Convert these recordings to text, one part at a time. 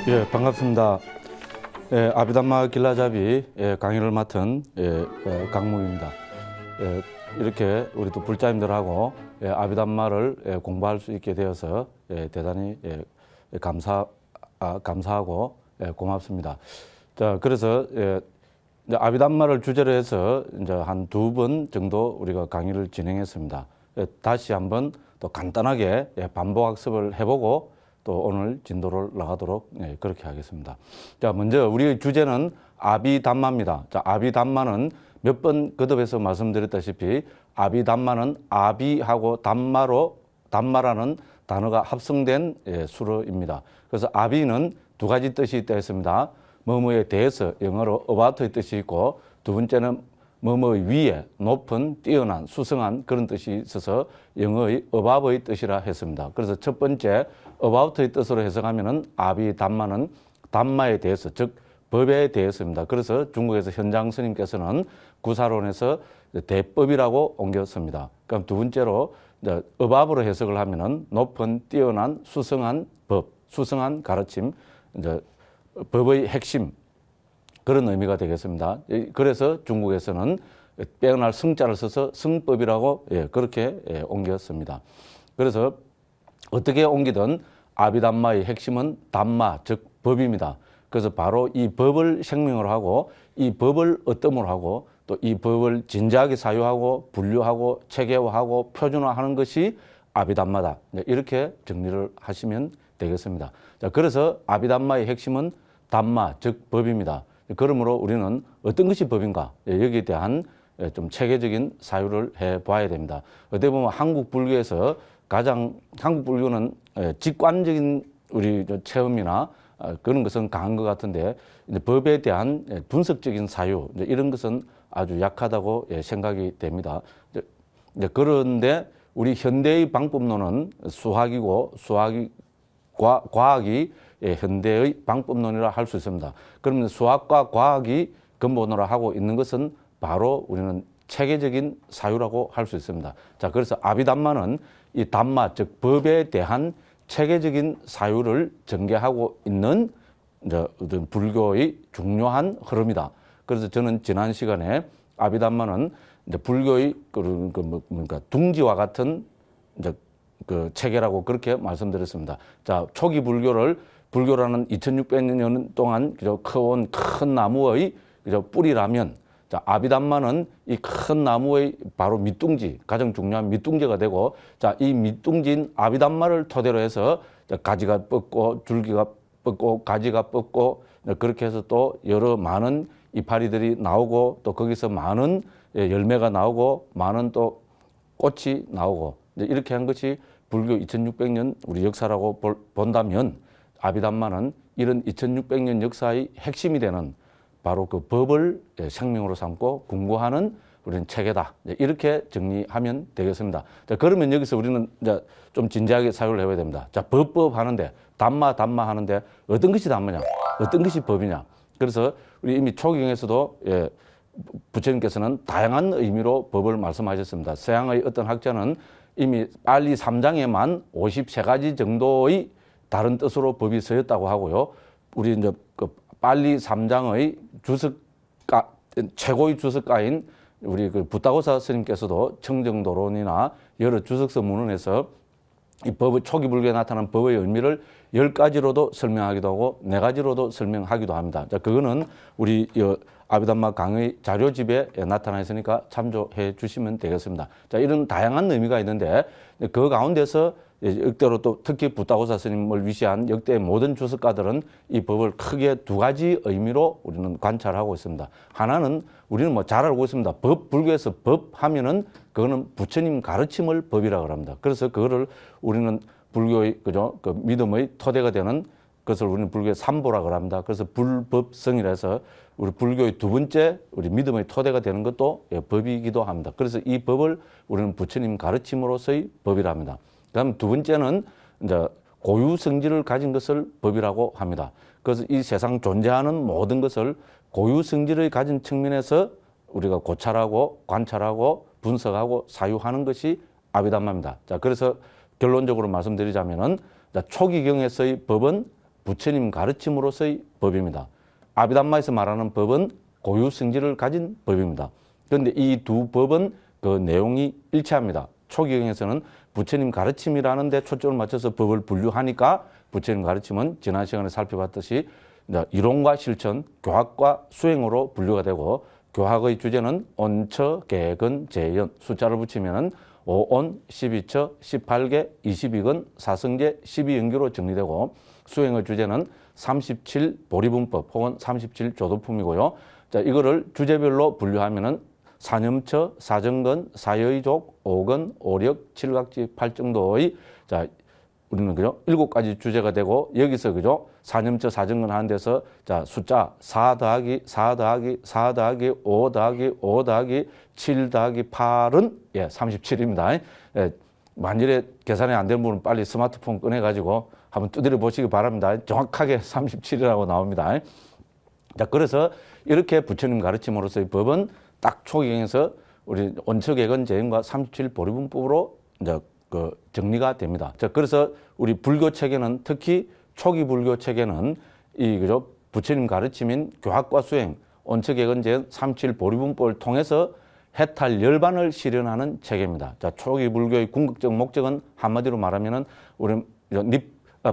예, 반갑습니다. 예, 아비담마 길라잡이 강의를 맡은 강무입니다. 이렇게 우리 또 불자님들하고 아비담마를 공부할 수 있게 되어서 대단히 감사하고 고맙습니다. 자, 그래서 이제 아비담마를 주제로 해서 이제 한 2번 정도 우리가 강의를 진행했습니다. 다시 한번 또 간단하게 반복학습을 해보고 또 오늘 진도를 나가도록 그렇게 하겠습니다. 자, 먼저 우리의 주제는 아비담마입니다. 자, 아비담마는 몇 번 거듭해서 말씀드렸다시피 아비담마는 아비하고 담마라는 단어가 합성된 수어입니다. 그래서 아비는 2가지 뜻이 있다 했습니다. 뭐뭐에 대해서 영어로 about의 뜻이 있고, 두 번째는 뭐뭐의 위에 높은, 뛰어난, 수성한 그런 뜻이 있어서 영어의 above의 뜻이라 했습니다. 그래서 첫 번째 about의 뜻으로 해석하면은 아비담마는 담마에 대해서, 즉 법에 대해서입니다. 그래서 중국에서 현장 스님께서는 구사론에서 대법이라고 옮겼습니다. 그럼 두 번째로 above로 해석을 하면은 높은, 뛰어난, 수성한 법, 수성한 가르침, 이제 법의 핵심, 그런 의미가 되겠습니다. 그래서 중국에서는 빼어날 성자를 써서 성법이라고 그렇게 옮겼습니다. 그래서 어떻게 옮기든 아비담마의 핵심은 담마, 즉 법입니다. 그래서 바로 이 법을 생명으로 하고, 이 법을 어떠므로 하고, 또 이 법을 진지하게 사유하고 분류하고 체계화하고 표준화하는 것이 아비담마다, 이렇게 정리를 하시면 되겠습니다. 자, 그래서 아비담마의 핵심은 담마, 즉 법입니다. 그러므로 우리는 어떤 것이 법인가, 여기에 대한 좀 체계적인 사유를 해봐야 됩니다. 어떻게 보면 한국 불교에서 한국 불교는 직관적인 우리 체험이나 그런 것은 강한 것 같은데, 이제 법에 대한 분석적인 사유, 이런 것은 아주 약하다고 생각이 됩니다. 그런데 우리 현대의 방법론은 수학이고, 과학이 현대의 방법론이라 할 수 있습니다. 그러면 수학과 과학이 근본으로 하고 있는 것은 바로 우리는 체계적인 사유라고 할 수 있습니다. 자, 그래서 아비담마는 이 담마, 즉 법에 대한 체계적인 사유를 전개하고 있는 어떤 불교의 중요한 흐름이다. 그래서 저는 지난 시간에 아비담마는 이제 불교의 둥지와 같은 그 체계라고 그렇게 말씀드렸습니다. 자, 초기 불교라는 2600년 동안 커온 큰 나무의 뿌리라면, 자, 아비담마는 이 큰 나무의 바로 밑둥지, 가장 중요한 밑둥지가 되고, 자, 이 밑둥지인 아비담마를 토대로 해서 가지가 뻗고, 줄기가 뻗고, 가지가 뻗고, 그렇게 해서 또 여러 많은 이파리들이 나오고, 또 거기서 많은 열매가 나오고, 많은 또 꽃이 나오고, 이렇게 한 것이 불교 2600년 우리 역사라고 본다면, 아비담마는 이런 2600년 역사의 핵심이 되는 바로 그 법을 생명으로 삼고 궁구하는 우리는 체계다. 이렇게 정리하면 되겠습니다. 자, 그러면 여기서 우리는 이제 좀 진지하게 사유를 해봐야 됩니다. 자, 법 하는데, 담마 하는데 어떤 것이 담마냐, 어떤 것이 법이냐. 그래서 우리 이미 초경에서도 부처님께서는 다양한 의미로 법을 말씀하셨습니다. 서양의 어떤 학자는 이미 빨리 3장에만 53가지 정도의 다른 뜻으로 법이 쓰였다고 하고요. 우리 이제 그 빨리 3장의 최고의 주석가인 우리 그 붓다고사 스님께서도 청정도론이나 여러 주석서 문헌에서 이 법의 초기 불교에 나타난 법의 의미를 10가지로도 설명하기도 하고 4가지로도 설명하기도 합니다. 자, 그거는 우리 아비담마 강의 자료집에 나타나 있으니까 참조해 주시면 되겠습니다. 자, 이런 다양한 의미가 있는데 그 가운데서 역대로 또 특히 붓다고사 스님을 위시한 역대 모든 주석가들은 이 법을 크게 2가지 의미로 우리는 관찰하고 있습니다. 하나는 우리는 뭐 잘 알고 있습니다. 불교에서 법 하면은 그거는 부처님 가르침을 법이라고 합니다. 그래서 그거를 우리는 불교의 그 믿음의 토대가 되는 그것을 우리는 불교의 삼보라고 합니다. 그래서 불법성이라 해서 우리 불교의 2번째 우리 믿음의 토대가 되는 것도 법이기도 합니다. 그래서 이 법을 우리는 부처님 가르침으로서의 법이라 합니다. 그다음 2번째는 이제 고유 성질을 가진 것을 법이라고 합니다. 그래서 이 세상 존재하는 모든 것을 고유 성질을 가진 측면에서 우리가 고찰하고 관찰하고 분석하고 사유하는 것이 아비담마입니다. 자, 그래서 결론적으로 말씀드리자면은 초기경에서의 법은 부처님 가르침으로서의 법입니다. 아비담마에서 말하는 법은 고유 성질을 가진 법입니다. 그런데 이 두 법은 그 내용이 일치합니다. 초기경에서는 부처님 가르침이라는 데 초점을 맞춰서 법을 분류하니까 부처님 가르침은 지난 시간에 살펴봤듯이 이론과 실천, 교학과 수행으로 분류가 되고 교학의 주제는 온처, 개근, 재연, 숫자를 붙이면은 5온, 12처, 18개, 22근, 4성제, 12연교로 정리되고 수행의 주제는 37 보리분법 혹은 37 조도품이고요. 자, 이거를 주제별로 분류하면은 사념처, 사정근, 사여의족, 오근, 오력, 칠각지, 팔정도의 자, 우리는 그죠? 7가지 주제가 되고 여기서 그죠? 사념처, 사정근 하는 데서 자, 숫자 4 더하기 4 더하기 4 더하기 5 더하기 5 더하기 7 더하기 8은 예, 37입니다. 예, 만일에 계산이 안 되는 분은 빨리 스마트폰 꺼내 가지고 한번 두드려 보시기 바랍니다. 정확하게 37이라고 나옵니다. 자, 그래서 이렇게 부처님 가르침으로서의 법은 딱 초기경에서 우리 온처개근 재연과 37 보리분법으로 이제 그 정리가 됩니다. 자, 그래서 우리 불교 체계는 특히 초기 불교 체계는 이 그죠 부처님 가르침인 교학과 수행, 온처개근 재연, 37 보리분법을 통해서 해탈 열반을 실현하는 체계입니다. 자, 초기 불교의 궁극적 목적은 한마디로 말하면은 우리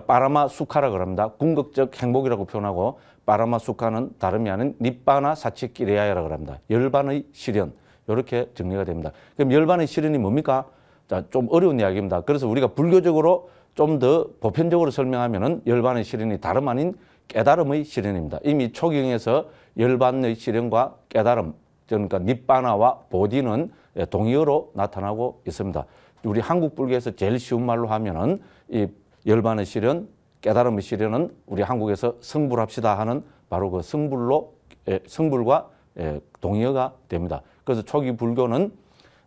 빠라마 수카라 그럽니다. 궁극적 행복이라고 표현하고 빠라마 수카는 다름이 아닌 니빠나 사치키레야라고 합니다. 열반의 실현. 이렇게 정리가 됩니다. 그럼 열반의 실현이 뭡니까? 자, 좀 어려운 이야기입니다. 그래서 우리가 불교적으로 좀 더 보편적으로 설명하면은 열반의 실현이 다름 아닌 깨달음의 실현입니다. 이미 초기경에서 열반의 실현과 깨달음, 그러니까 니빠나와 보디는 동의어로 나타나고 있습니다. 우리 한국 불교에서 제일 쉬운 말로 하면은 이 열반의 실현, 깨달음의 실현은 우리 한국에서 성불합시다 하는 바로 그 성불과 동의어가 됩니다. 그래서 초기 불교는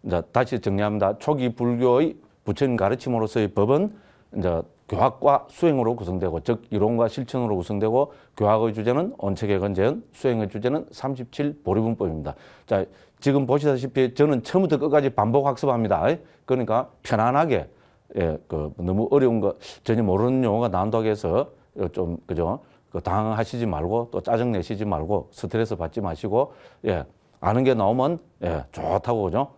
이제 다시 정리합니다. 초기 불교의 부처님 가르침으로서의 법은 이제 교학과 수행으로 구성되고, 즉 이론과 실천으로 구성되고, 교학의 주제는 온처개근 재연, 수행의 주제는 37 보리분법입니다. 자, 지금 보시다시피 저는 처음부터 끝까지 반복 학습합니다. 그러니까 편안하게 너무 어려운 거 전혀 모르는 용어가 나온다고 해서 좀 그죠? 당황하시지 말고 또 짜증 내시지 말고 스트레스 받지 마시고 아는 게 나오면 좋다고 그죠?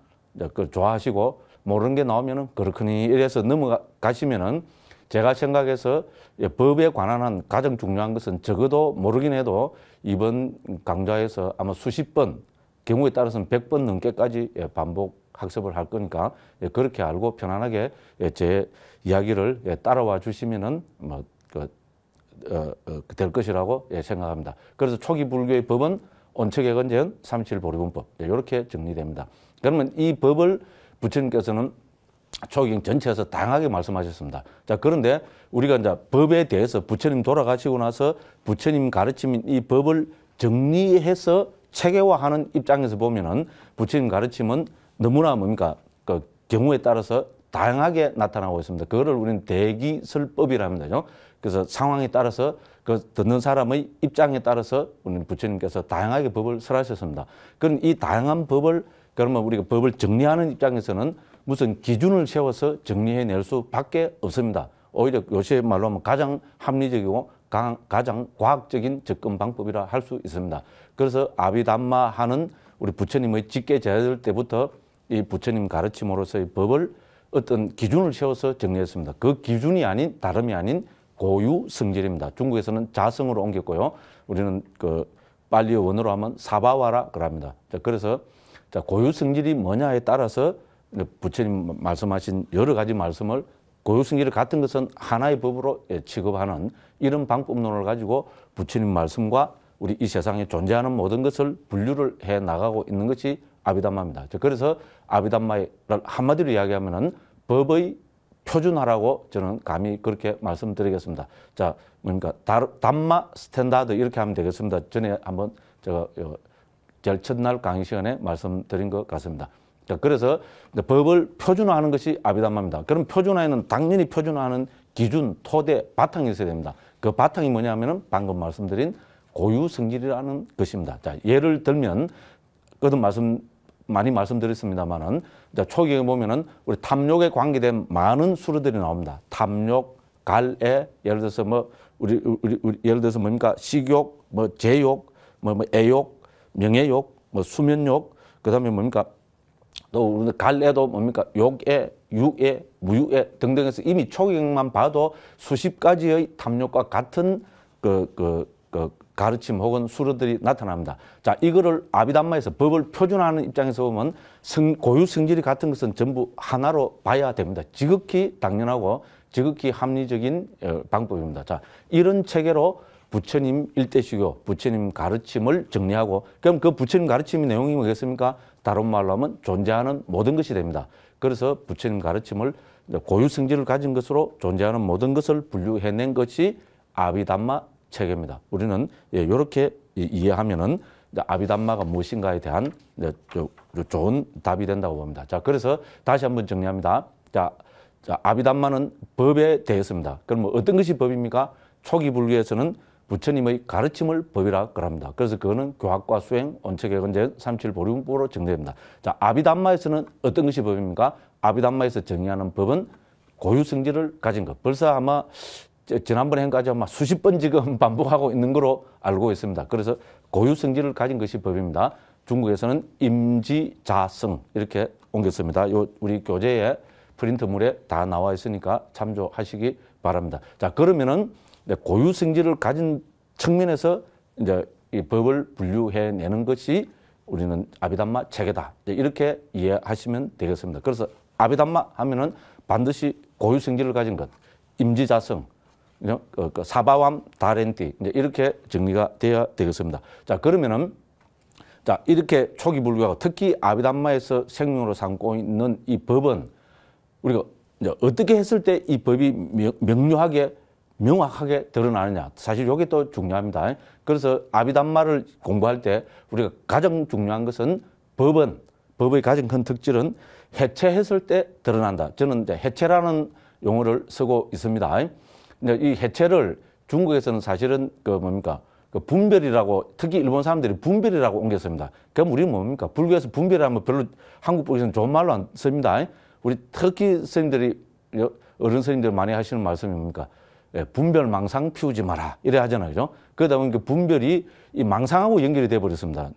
좋아하시고 모르는 게 나오면은 그렇거니 이래서 넘어가시면은 제가 생각해서 법에 관한 한 가장 중요한 것은 적어도 모르긴 해도 이번 강좌에서 아마 수십 번, 경우에 따라서는 100번 넘게까지 반복 학습을 할 거니까 그렇게 알고 편안하게 제 이야기를 따라와 주시면은 될 것이라고 생각합니다. 그래서 초기 불교의 법은 온처개근 재연, 37 보리분법 이렇게 정리됩니다. 그러면 이 법을 부처님께서는 초기경 전체에서 다양하게 말씀하셨습니다. 자, 그런데 우리가 이제 법에 대해서 부처님 돌아가시고 나서 부처님 가르침인 이 법을 정리해서 체계화하는 입장에서 보면은 부처님 가르침은 너무나 뭡니까? 그 경우에 따라서 다양하게 나타나고 있습니다. 그거를 우리는 대기설법이라 합니다. 그래서 상황에 따라서 그 듣는 사람의 입장에 따라서 우리는 부처님께서 다양하게 법을 설하셨습니다. 그럼 이 다양한 법을 그러면 우리가 법을 정리하는 입장에서는 무슨 기준을 세워서 정리해낼 수밖에 없습니다. 오히려 요새 말로 하면 가장 합리적이고 가장 과학적인 접근 방법이라 할 수 있습니다. 그래서 아비담마 하는 우리 부처님의 직계 제자들 때부터 이 부처님 가르침으로서의 법을 어떤 기준을 세워서 정리했습니다. 그 기준이 아닌 다름이 아닌 고유 성질입니다. 중국에서는 자성으로 옮겼고요. 우리는 그 빨리어 원어로 하면 사바와라 그럽니다. 그래서 고유 성질이 뭐냐에 따라서 부처님 말씀하신 여러 가지 말씀을 고유 성질이 같은 것은 하나의 법으로 취급하는 이런 방법론을 가지고 부처님 말씀과 우리 이 세상에 존재하는 모든 것을 분류를 해 나가고 있는 것이 아비담마입니다. 그래서 아비담마를 한마디로 이야기하면은 법의 표준화라고 저는 감히 그렇게 말씀드리겠습니다. 자, 그러니까 담마 스탠다드 이렇게 하면 되겠습니다. 전에 한번 제가 제일 첫날 강의 시간에 말씀드린 것 같습니다. 자, 그래서 법을 표준화하는 것이 아비담마입니다. 그럼 표준화에는 당연히 표준화하는 기준, 토대, 바탕이 있어야 됩니다. 그 바탕이 뭐냐면은 방금 말씀드린 고유 성질이라는 것입니다. 자, 예를 들면 거듭 많이 말씀드렸습니다만은 초기에 보면은 우리 탐욕에 관계된 많은 수로들이 나옵니다. 탐욕, 갈애, 예를 들어서 뭐 우리 예를 들어서 뭡니까? 식욕, 뭐 제욕, 뭐 애욕, 명예욕, 뭐 수면욕, 그다음에 뭡니까? 또 우리 갈애도 뭡니까? 욕애, 유애, 무유애 등등해서 이미 초기경만 봐도 수십 가지의 탐욕과 같은 가르침 혹은 수로들이 나타납니다. 자, 이거를 아비담마에서 법을 표준화하는 입장에서 보면 고유 성질이 같은 것은 전부 하나로 봐야 됩니다. 지극히 당연하고 지극히 합리적인 방법입니다. 자, 이런 체계로 부처님 일대시교, 부처님 가르침을 정리하고, 그럼 그 부처님 가르침의 내용이 뭐겠습니까? 다른 말로 하면 존재하는 모든 것이 됩니다. 그래서 부처님 가르침을 고유 성질을 가진 것으로 존재하는 모든 것을 분류해낸 것이 아비담마 체계입니다. 우리는 이렇게 이해하면은 아비담마가 무엇인가에 대한 좋은 답이 된다고 봅니다. 자, 그래서 다시 한번 정리합니다. 자, 아비담마는 법에 대해서입니다. 그럼 어떤 것이 법입니까? 초기 불교에서는 부처님의 가르침을 법이라 그럽니다. 그래서 그거는 교학과 수행, 원체개건제, 삼칠보리공법으로 정리됩니다. 자, 아비담마에서는 어떤 것이 법입니까? 아비담마에서 정의하는 법은 고유성질을 가진 것. 벌써 아마 지난번에 한까지 아마 수십 번 지금 반복하고 있는 거로 알고 있습니다. 그래서 고유성질을 가진 것이 법입니다. 중국에서는 임지자성 이렇게 옮겼습니다. 요 우리 교재에 프린트물에 다 나와 있으니까 참조하시기 바랍니다. 자, 그러면은 고유성질을 가진 측면에서 이제 이 법을 분류해내는 것이 우리는 아비담마 체계다. 이렇게 이해하시면 되겠습니다. 그래서 아비담마 하면은 반드시 고유성질을 가진 것, 임지자성, 사바암 다렌티 이렇게 정리가 되어야 되겠습니다. 자, 그러면은 자, 이렇게 초기 불교가 특히 아비담마에서 생명으로 삼고 있는 이 법은 우리가 이제 어떻게 했을 때 이 법이 명확하게 드러나느냐. 사실 이게 또 중요합니다. 그래서 아비담마를 공부할 때 우리가 가장 중요한 것은 법의 가장 큰 특질은 해체했을 때 드러난다. 저는 이제 해체라는 용어를 쓰고 있습니다. 근데 이 해체를 중국에서는 사실은 그 분별이라고, 특히 일본 사람들이 분별이라고 옮겼습니다. 그럼 우리는 뭡니까? 불교에서 분별하면 별로 한국 불교에서는 좋은 말로 안 씁니다. 우리 특히 스님들이, 어른 스님들 많이 하시는 말씀이 뭡니까? 분별 망상 피우지 마라. 이래 하잖아요. 그죠? 그러다 보니까 분별이 이 망상하고 연결이 돼 버렸습니다.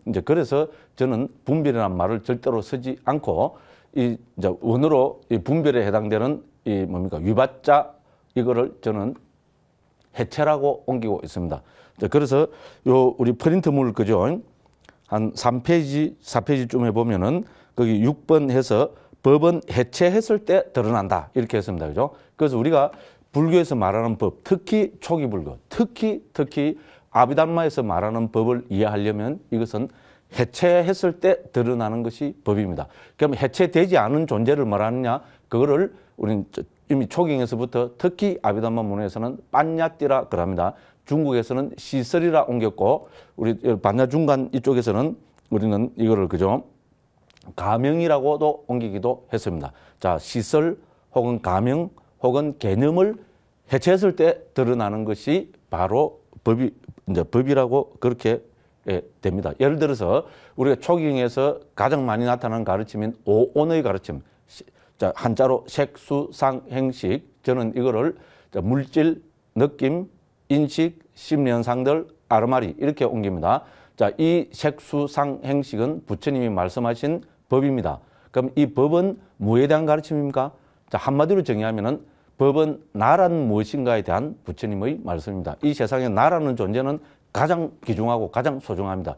이제 그래서 저는 분별이라는 말을 절대로 쓰지 않고 이제 원어로 이 분별에 해당되는 이 위바자 이거를 저는 해체라고 옮기고 있습니다. 그래서 요 우리 프린트물 그죠? 한 3페이지, 4페이지쯤에 보면은 거기 6번 해서 법은 해체했을 때 드러난다. 이렇게 했습니다. 그죠? 그래서 우리가 불교에서 말하는 법, 특히 초기 불교, 특히 아비담마에서 말하는 법을 이해하려면 이것은 해체했을 때 드러나는 것이 법입니다. 그럼 해체되지 않은 존재를 말하느냐? 그거를 우리는 이미 초경에서부터 특히 아비담마 문화에서는 빤야띠라 그럽니다. 중국에서는 시설이라 옮겼고 우리 반야 중간 이쪽에서는 우리는 이거를 그죠? 가명이라고도 옮기기도 했습니다. 자, 시설 혹은 가명 혹은 개념을 해체했을 때 드러나는 것이 바로 법이라고 그렇게 됩니다. 예를 들어서 우리가 초경에서 가장 많이 나타나는 가르침인 오온의 가르침. 자, 한자로 색수상행식. 저는 이거를 물질, 느낌, 인식, 심리 현상들, 아르마리 이렇게 옮깁니다. 자, 이 색수상행식은 부처님이 말씀하신 법입니다. 그럼 이 법은 뭐에 대한 가르침입니까? 자, 한마디로 정의하면은 법은 나라는 무엇인가에 대한 부처님의 말씀입니다. 이 세상에 나라는 존재는 가장 귀중하고 가장 소중합니다.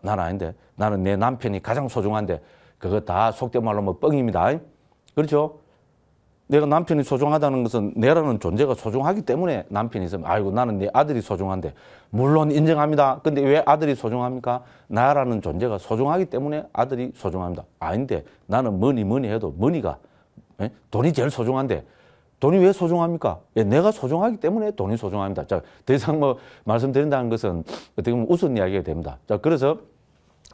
나는 아닌데, 나는 내 남편이 가장 소중한데, 그거 다 속된 말로 뭐 뻥입니다. 그렇죠? 내가 남편이 소중하다는 것은 내라는 존재가 소중하기 때문에 남편이 있으면, 아이고, 나는 내 아들이 소중한데, 물론 인정합니다. 근데 왜 아들이 소중합니까? 나라는 존재가 소중하기 때문에 아들이 소중합니다. 아닌데, 나는 뭐니 해도 머니가, 돈이 제일 소중한데, 돈이 왜 소중합니까? 내가 소중하기 때문에 돈이 소중합니다. 자, 더 이상 뭐 말씀드린다는 것은 어떻게 보면 우스운 이야기가 됩니다. 자, 그래서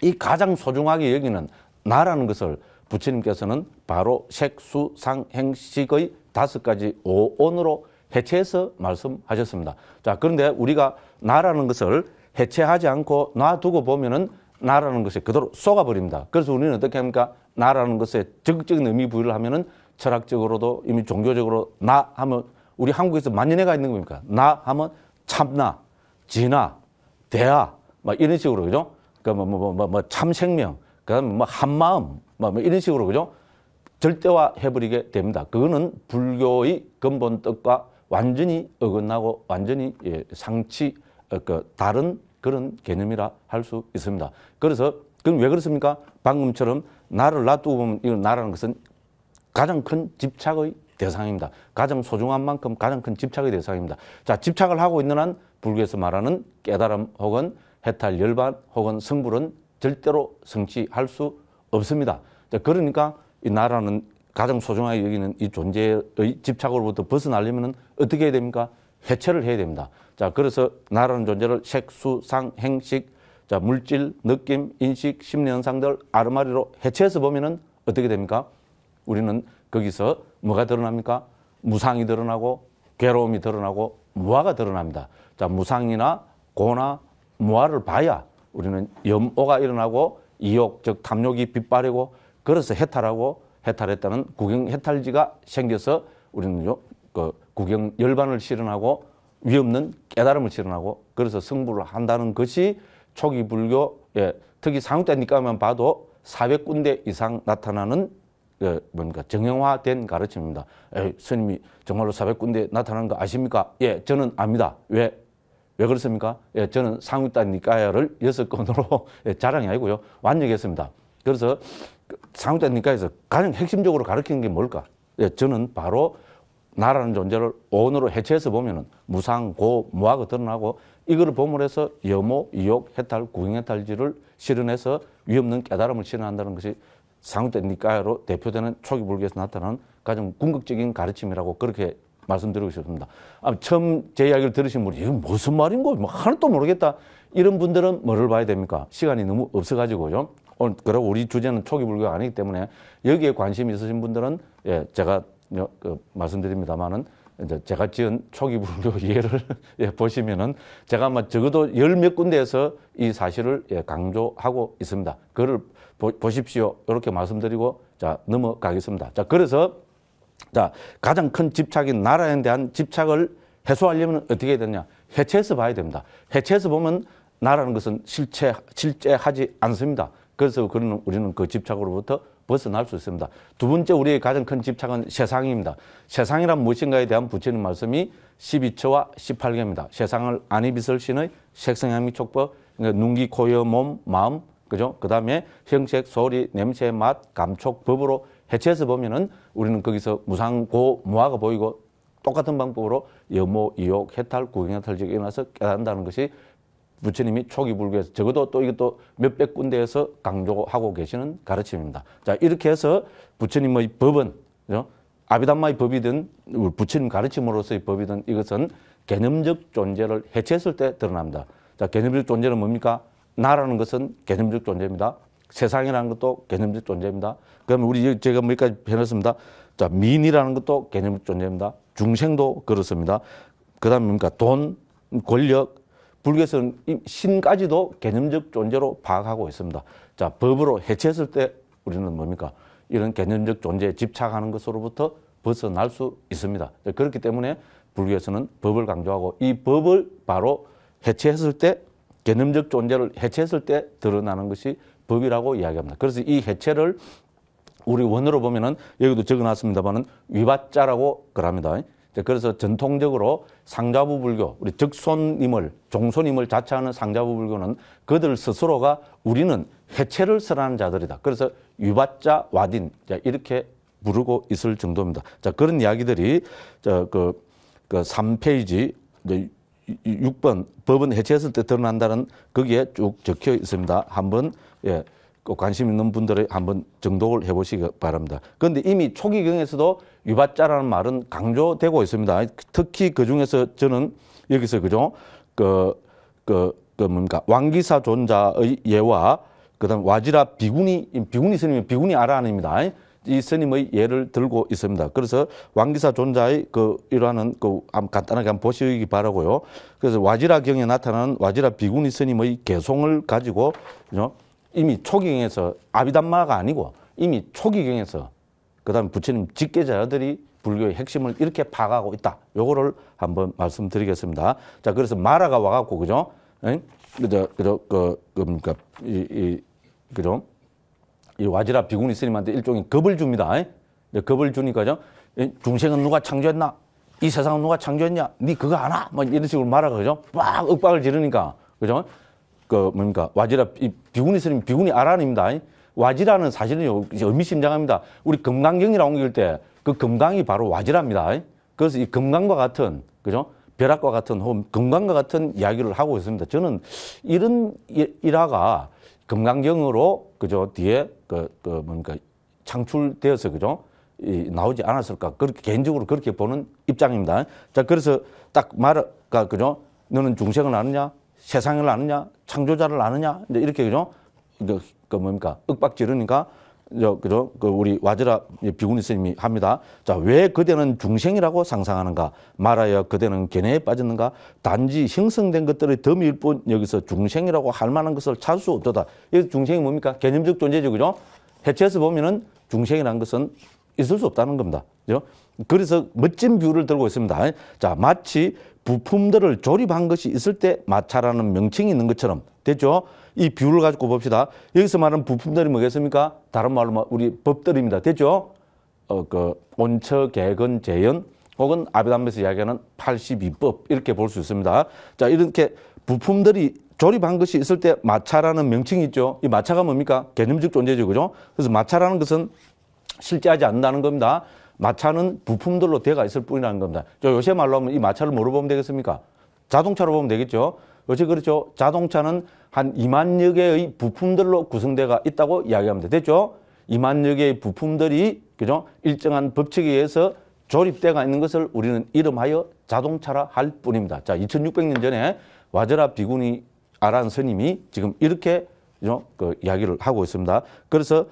이 가장 소중하게 여기는 나라는 것을 부처님께서는 바로 색수상행식의 5가지 오온으로 해체해서 말씀하셨습니다. 자, 그런데 우리가 나라는 것을 해체하지 않고 놔두고 보면은 나라는 것이 그대로 쏘가버립니다. 그래서 우리는 어떻게 합니까? 나라는 것에 적극적인 의미 부여를 하면은 철학적으로도 이미 종교적으로 나 하면 우리 한국에서 만년해가 있는 겁니까? 나 하면 참나, 진화, 대화, 막 이런 식으로, 그죠? 그러니까 참생명, 그 다음에 한마음, 이런 식으로, 그죠? 절대화 해버리게 됩니다. 그거는 불교의 근본 뜻과 완전히 어긋나고 완전히 다른 그런 개념이라 할 수 있습니다. 그래서 그럼 왜 그렇습니까? 방금처럼 나를 놔두고 보면 이 나라는 것은 가장 큰 집착의 대상입니다. 가장 소중한 만큼 가장 큰 집착의 대상입니다. 자, 집착을 하고 있는 한 불교에서 말하는 깨달음 혹은 해탈 열반 혹은 성불은 절대로 성취할 수 없습니다. 자, 그러니까 이 나라는 가장 소중하게 여기는 이 존재의 집착으로부터 벗어나려면 어떻게 해야 됩니까? 해체를 해야 됩니다. 자, 그래서 나라는 존재를 색, 수, 상, 행식, 자, 물질, 느낌, 인식, 심리 현상들 아르마리로 해체해서 보면은 어떻게 됩니까? 우리는 거기서 뭐가 드러납니까? 무상이 드러나고 괴로움이 드러나고 무아가 드러납니다. 자, 무상이나 고나 무아를 봐야 우리는 염오가 일어나고 이욕, 즉 탐욕이 빗발이고 그래서 해탈하고 해탈했다는 구경해탈지가 생겨서 우리는 구경 열반을 실현하고 위없는 깨달음을 실현하고 그래서 승부를 한다는 것이 초기 불교의 특히 상육대 니까만 봐도 400군데 이상 나타나는 정형화된 가르침입니다. 스님이 정말로 400군데 나타나는 거 아십니까? 예, 저는 압니다. 왜 그렇습니까? 예, 저는 상육대 니까야를 6건으로 자랑이 아니고요. 완역했습니다. 그래서 상육대 니까에서 가장 핵심적으로 가르치는 게 뭘까? 예, 저는 바로 나라는 존재를 오온으로 해체해서 보면은 무상, 고, 무아가 드러나고 이거를 보물해서 염오, 이욕, 해탈, 구경해탈지를 실현해서 위없는 깨달음을 실현한다는 것이 상육대 니까야로 대표되는 초기 불교에서 나타나는 가장 궁극적인 가르침이라고 그렇게 말씀드리고 싶습니다. 처음 제 이야기를 들으신 분이 이건 무슨 말인고 뭐 하나도 모르겠다 이런 분들은 뭐를 봐야 됩니까? 시간이 너무 없어가지고요. 오늘 그리고 우리 주제는 초기 불교가 아니기 때문에 여기에 관심이 있으신 분들은 예, 제가 말씀드립니다만은 이제 제가 지은 초기 불교 예를 보시면은 제가 아마 적어도 열 몇 군데에서 이 사실을 강조하고 있습니다. 그걸 보십시오. 이렇게 말씀드리고 자 넘어가겠습니다. 자 그래서 자 가장 큰 집착인 나라에 대한 집착을 해소하려면 어떻게 해야 되냐? 해체해서 봐야 됩니다. 해체해서 보면 나라는 것은 실제하지 않습니다. 그래서 우리는 그 집착으로부터 벗어날 수 있습니다. 두 번째 우리의 가장 큰 집착은 세상입니다. 세상이란 무엇인가에 대한 부처님 말씀이 12처와 18개입니다. 세상을 안이비설신의 색성향미 촉법, 그러니까 눈기, 코, 여, 몸, 마음, 그죠? 그 다음에 형색, 소리, 냄새, 맛, 감촉, 법으로 해체해서 보면은 우리는 거기서 무상, 고, 무아가 보이고 똑같은 방법으로 염오, 이욕, 해탈, 구경해탈지가 일어나서 깨닫는다는 것이 부처님이 초기 불교에서 적어도 또 이것도 몇백 군데에서 강조하고 계시는 가르침입니다. 자, 이렇게 해서 부처님의 법은, 아비담마의 법이든 부처님 가르침으로서의 법이든 이것은 개념적 존재를 해체했을 때 드러납니다. 자, 개념적 존재는 뭡니까? 나라는 것은 개념적 존재입니다. 세상이라는 것도 개념적 존재입니다. 그러면 제가 여기까지 해놨습니다. 자, 민이라는 것도 개념적 존재입니다. 중생도 그렇습니다. 그 다음에 뭡니까? 돈, 권력, 불교에서는 신까지도 개념적 존재로 파악하고 있습니다. 자, 법으로 해체했을 때 우리는 뭡니까? 이런 개념적 존재에 집착하는 것으로부터 벗어날 수 있습니다. 그렇기 때문에 불교에서는 법을 강조하고 이 법을 바로 해체했을 때 개념적 존재를 해체했을 때 드러나는 것이 법이라고 이야기합니다. 그래서 이 해체를 우리 원어로 보면은 여기도 적어놨습니다만은 위바자라고 그럽니다. 그래서 전통적으로 상자부 불교, 우리 종손임을 자처하는 상자부 불교는 그들 스스로가 우리는 해체를 설하는 자들이다. 그래서 위바자 와딘 이렇게 부르고 있을 정도입니다. 자, 그런 이야기들이 그 3페이지 6번 법은 해체했을 때 드러난다는 거기에 쭉 적혀 있습니다. 한번 관심 있는 분들이 한번 정독을 해보시기 바랍니다. 그런데 이미 초기경에서도 유바자라는 말은 강조되고 있습니다. 특히 그 중에서 저는 여기서 그죠? 뭡니까? 왕기사 존자의 예와 그다음 와지라 비구니 스님이 비구니 아라한입니다. 이 스님의 예를 들고 있습니다. 그래서 왕기사 존자의 일화는 간단하게 한번 보시기 바라고요. 그래서 와지라경에 나타나는 와지라 비구니 스님의 개송을 가지고 이미 초기경에서 아비담마가 아니고 이미 초기경에서 그다음에 부처님 직계자들이 불교의 핵심을 이렇게 파악하고 있다. 요거를 한번 말씀드리겠습니다. 자, 그래서 마라가 와갖고, 그죠? 그러니까, 그죠? 이 와지라 비구니 스님한테 일종의 겁을 줍니다. 겁을 주니까죠. 중생은 누가 창조했나? 이 세상은 누가 창조했냐? 니 그거 아나? 뭐 이런 식으로 말하고, 그죠? 막 윽박을 지르니까, 그죠? 와지라, 비구니 스님, 비구니 아란입니다. 와지라는 사실은요, 의미심장합니다. 우리 금강경이라고 옮길 때, 그 금강이 바로 와지라입니다. 그래서 이 금강과 같은, 그죠? 벼락과 같은, 혹은 금강과 같은 이야기를 하고 있습니다. 저는 이런 일화가 금강경으로, 그죠? 뒤에, 창출되어서, 그죠? 나오지 않았을까. 그렇게, 개인적으로 그렇게 보는 입장입니다. 자, 그래서 딱 말가, 그죠? 너는 중생을 아느냐? 세상을 아느냐? 창조자를 아느냐? 이제 이렇게, 그죠? 윽박 지르니까, 그죠? 우리 와지라 비구니 스님이 합니다. 자, 왜 그대는 중생이라고 상상하는가? 말하여 그대는 견해에 빠졌는가? 단지 형성된 것들의 덤일 뿐 여기서 중생이라고 할 만한 것을 찾을 수 없도다. 여기서 중생이 뭡니까? 개념적 존재죠, 그죠? 해체해서 보면은 중생이라는 것은 있을 수 없다는 겁니다. 그죠? 그래서 멋진 비유를 들고 있습니다. 자, 마치 부품들을 조립한 것이 있을 때 마차라는 명칭이 있는 것처럼 됐죠? 이 비유를 가지고 봅시다. 여기서 말하는 부품들이 뭐겠습니까? 다른 말로 우리 법들입니다. 됐죠? 온처, 개근, 재연, 혹은 아비담에서 이야기하는 82법 이렇게 볼 수 있습니다. 자, 이렇게 부품들이 조립한 것이 있을 때 마차라는 명칭이 있죠. 이 마차가 뭡니까? 개념적 존재죠. 그죠? 그래서 마차라는 것은 실제하지 않는다는 겁니다. 마차는 부품들로 되어가 있을 뿐이라는 겁니다. 요새 말로 하면 이 마차를 뭐로 보면 되겠습니까? 자동차로 보면 되겠죠. 요새 그렇죠. 자동차는 한 2만여 개의 부품들로 구성되어 있다고 이야기합니다. 됐죠? 2만여 개의 부품들이, 그죠? 일정한 법칙에 의해서 조립되어 있는 것을 우리는 이름하여 자동차라 할 뿐입니다. 자, 2600년 전에 와저라 비구니 아란 스님이 지금 이렇게, 그죠? 이야기를 하고 있습니다. 그래서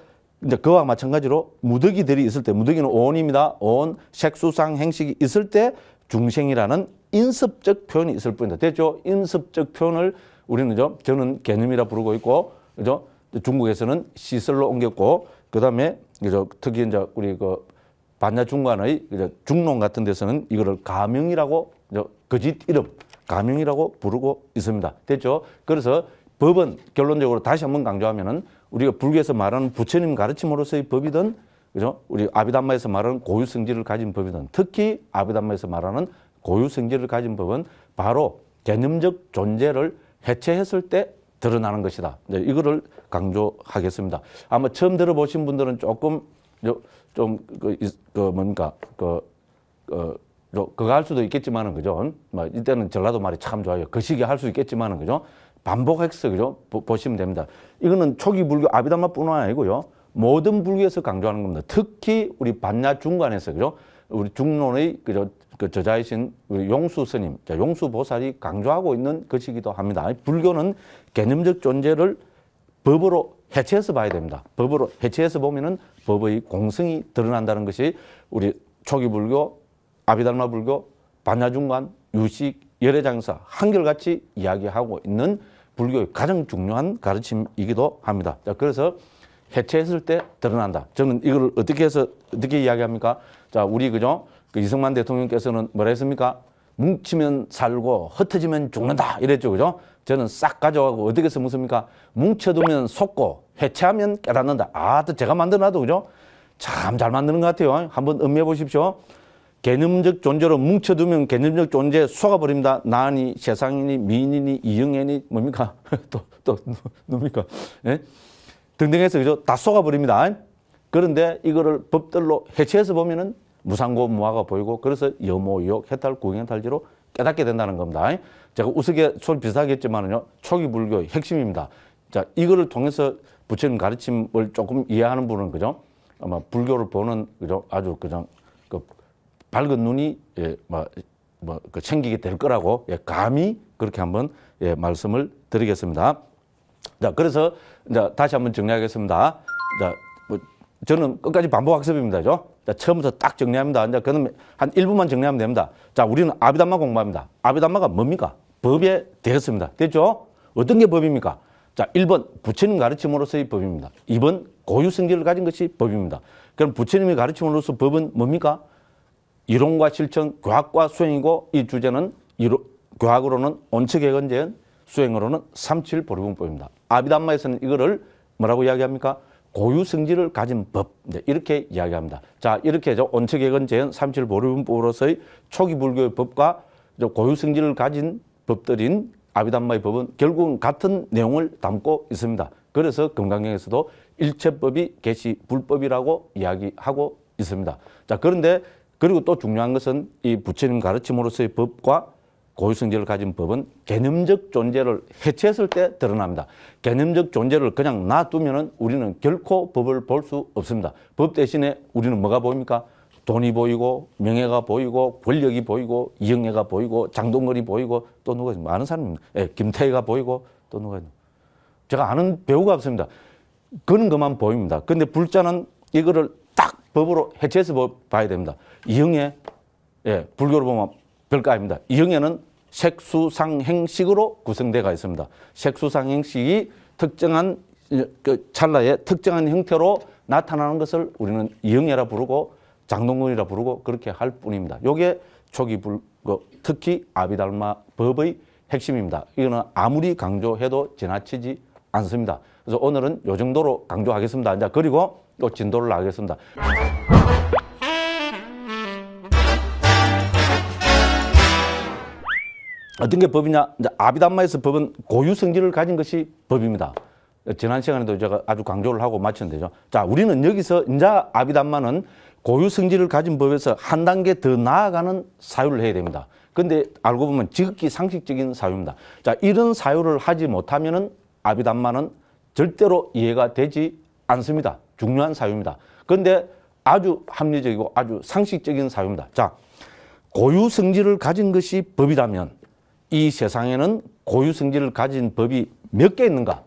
이제 그와 마찬가지로 무더기들이 있을 때, 무더기는 오온입니다. 오온, 색수상, 행식이 있을 때 중생이라는 인습적 표현이 있을 뿐이다. 됐죠? 인습적 표현을 우리는, 저는 개념이라 부르고 있고, 그죠? 중국에서는 시설로 옮겼고, 그 다음에, 그죠? 특히 이제 우리 반야중관의 중론 같은 데서는 이거를 가명이라고, 거짓 이름, 가명이라고 부르고 있습니다. 됐죠? 그래서 법은 결론적으로 다시 한번 강조하면은 우리가 불교에서 말하는 부처님 가르침으로서의 법이든, 그죠? 우리 아비담마에서 말하는 고유 성질을 가진 법이든, 특히 아비담마에서 말하는 고유 성질을 가진 법은 바로 개념적 존재를 해체했을 때 드러나는 것이다. 이거를 강조하겠습니다. 아마 처음 들어보신 분들은 조금 그거 할 수도 있겠지만은, 그죠? 이때는 전라도 말이 참 좋아요. 거시기 할 수 있겠지만은, 그죠? 반복해서, 그죠? 보시면 됩니다. 이거는 초기 불교 아비담마뿐만 아니고요. 모든 불교에서 강조하는 겁니다. 특히 우리 반야 중간에서, 그죠? 우리 중론의, 그죠? 저자이신 우리 용수 스님, 용수 보살이 강조하고 있는 것이기도 합니다. 불교는 개념적 존재를 법으로 해체해서 봐야 됩니다. 법으로 해체해서 보면은 법의 공성이 드러난다는 것이 우리 초기 불교, 아비달마 불교, 반야중간, 유식, 열애장사 한결같이 이야기하고 있는 불교의 가장 중요한 가르침이기도 합니다. 자, 그래서 해체했을 때 드러난다. 저는 이걸 어떻게 이야기합니까? 자, 우리, 그죠? 이승만 대통령께서는 뭐라 했습니까? 뭉치면 살고 흩어지면 죽는다. 이랬죠. 그죠? 저는 싹 가져가고 어떻게 해서 묻습니까? 뭉쳐두면 속고 해체하면 깨닫는다. 아, 또 제가 만들어놔도, 그죠? 참 잘 만드는 것 같아요. 한번 음미해 보십시오. 개념적 존재로 뭉쳐두면 개념적 존재에 속아버립니다. 나니, 세상이니, 미인이니, 이영애니, 뭡니까? 누굽니까? 예? 등등 해서, 그죠? 다 속아버립니다. 그런데 이거를 법들로 해체해서 보면은 무상고 무화가 보이고, 그래서 여모욕, 해탈, 구경탈지로 깨닫게 된다는 겁니다. 제가 우스갯소리 비슷하겠지만은요, 초기 불교의 핵심입니다. 자, 이거를 통해서 부처님 가르침을 조금 이해하는 분은, 그죠? 아마 불교를 보는, 그죠? 아주 그냥 밝은 눈이, 생기게 될 거라고, 감히 그렇게 한번, 말씀을 드리겠습니다. 자, 그래서, 이제 다시 한번 정리하겠습니다. 자, 저는 끝까지 반복학습입니다. 그죠? 자, 처음부터 딱 정리합니다. 이제 그러면 한 1분만 정리하면 됩니다. 자, 우리는 아비담마 공부합니다. 아비담마가 뭡니까? 법에 대해서입니다. 됐죠? 어떤 게 법입니까? 자, 1번 부처님 가르침으로서의 법입니다. 2번 고유 성질을 가진 것이 법입니다. 그럼 부처님의 가르침으로서 법은 뭡니까? 이론과 실천, 교학과 수행이고 이 주제는 교학으로는 온처개건제연, 수행으로는 삼칠보리분법입니다. 아비담마에서는 이거를 뭐라고 이야기합니까? 고유 성질을 가진 법, 이렇게 이야기합니다. 자, 이렇게 온처개건제연, 삼칠보리분법으로서의 초기 불교의 법과 고유 성질을 가진 법들인 아비담마의 법은 결국은 같은 내용을 담고 있습니다. 그래서 금강경에서도 일체법이 계시 불법이라고 이야기하고 있습니다. 자, 그런데 그리고 또 중요한 것은 이 부처님 가르침으로서의 법과 고유성질을 가진 법은 개념적 존재를 해체했을 때 드러납니다. 개념적 존재를 그냥 놔두면 우리는 결코 법을 볼 수 없습니다. 법 대신에 우리는 뭐가 보입니까? 돈이 보이고 명예가 보이고 권력이 보이고 이영애가 보이고 장동건이 보이고 또 누가 많은 사람입니다. 예, 김태희가 보이고 또 누가 제가 아는 배우가 없습니다. 그런 것만 보입니다. 그런데 불자는 이거를 딱 법으로 해체해서 봐야 됩니다. 이영애, 예, 불교로 보면 별거 아닙니다. 이영애는 색수상행식으로 구성되어 있습니다. 색수상행식이 특정한 그 찰나의 특정한 형태로 나타나는 것을 우리는 이영애라 부르고 장동건이라 부르고 그렇게 할 뿐입니다. 이게 초기 불교, 특히 아비달마 법의 핵심입니다. 이거는 아무리 강조해도 지나치지 않습니다. 그래서 오늘은 이 정도로 강조하겠습니다. 자, 그리고 또 진도를 나가겠습니다. 어떤 게 법이냐? 이제 아비담마에서 법은 고유 성질을 가진 것이 법입니다. 지난 시간에도 제가 아주 강조를 하고 마쳤는데요. 자, 우리는 여기서 이제 아비담마는 고유 성질을 가진 법에서 한 단계 더 나아가는 사유를 해야 됩니다. 근데 알고 보면 지극히 상식적인 사유입니다. 자, 이런 사유를 하지 못하면은 아비담마는 절대로 이해가 되지 않습니다. 중요한 사유입니다. 그런데 아주 합리적이고 아주 상식적인 사유입니다. 자, 고유 성질을 가진 것이 법이라면 이 세상에는 고유 성질을 가진 법이 몇 개 있는가?